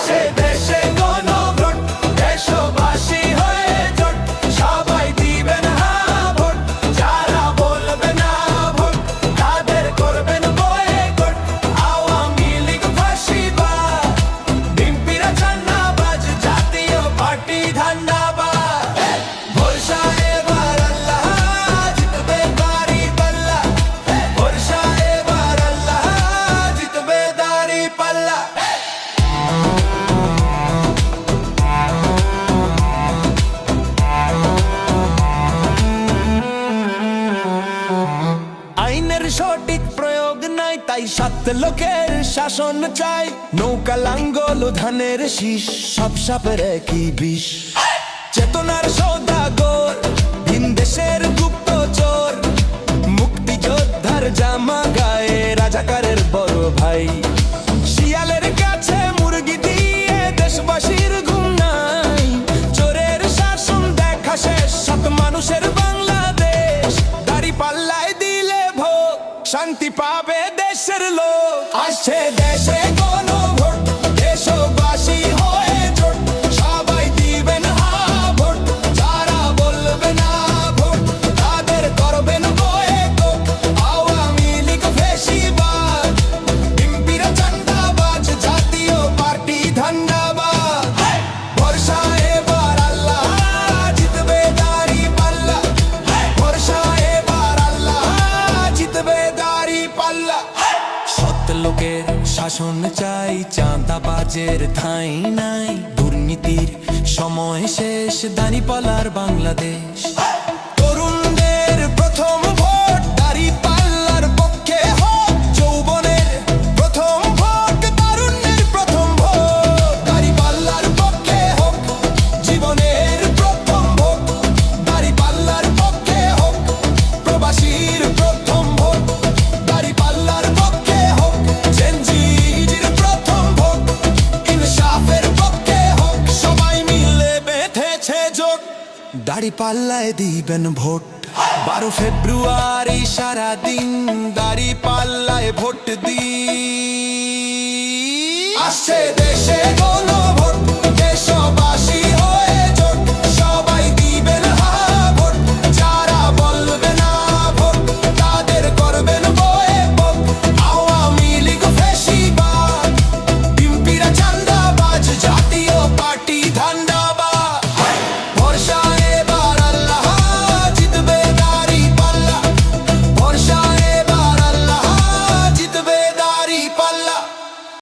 আসছে দেশে গণভোট, দেশবাসী হয়ে জোট, সবাই দিবেন হ্যাঁ ভোট, যারা বলবে না ভোট তাদের করবেন বয়কট। আওয়ামী লীগ ফাঁসিবাদ, বিএনপিরা চাঁদাবাজ, জাতীয় পার্টি ধান্দাবাজ। ভরসা এবার আল্লাহ, জিতবে দাঁড়িপাল্লা। ভরসা এবার আল্লাহ, জিতবে দাঁড়িপাল্লা। আইনের সঠিক প্রয়োগ নাই, তাই 7 লোকের শাসন চাই। নৌকা লাঙ্গল ও ধানের শীষ, সব সাপের একই বিষ। চেতনার সওদাগর, ভিন দেশের গুপ্তচর, মুক্তিযোদ্ধার জামা গায়ে রাজাকারের বড় ভাই। শিয়ালের কাছে মুরগি দিয়ে দেশবাসীর ঘুম নাই। চোরের শাসন দেখা শেষ, সৎ মানুষের বাংলাদেশ। দাঁড়িপাল্লায় দিলে ভোট, শান্তি পাবে দেশের লোক। আসছে দেশে গণভোট, দেশবাসী হয়ে জোট, সবাই দিবেন হ্যাঁ ভোট, যারা বলবে না ভোট তাদের করবেন বয়কট। আওয়ামী লীগ ফাঁসিবাদ, বিএনপিরা চাঁদাবাজ, জাতীয় পার্টি ধান্দাবাজ। ভরসা এবার আল্লাহ, জিতবে দাঁড়িপাল্লা। ভরসা এবার আল্লাহ, জিতবে দাঁড়িপাল্লা। সৎ লোকের শাসন চাই, চাঁদাবাজের ঠাঁই নাই। দুর্নীতির সময় শেষ, দাঁড়িপাল্লার বাংলাদেশ। তরুণদের প্রথম ভোট, দাঁড়িপাল্লার পক্ষে হোক। যৌবনের প্রথম ভোট, তারুণ্যের প্রথম ভোট, দাঁড়িপাল্লার পক্ষে হোক। জীবনের প্রথম ভোট, দাঁড়িপাল্লার পক্ষে হোক। প্রবাসীর প্রথম ভোট, দাঁড়িপাল্লার পক্ষে হোক। জেনজির প্রথম ভোট, ইনসাফের পক্ষে হোক। সবাই মিলে বেঁধেছে জোট, দাঁড়িপাল্লায় দিবেন ভোট। 12 ফেব্রুয়ারি সারাদিন দাঁড়িপাল্লায় ভোট দিন। আসছে দেশে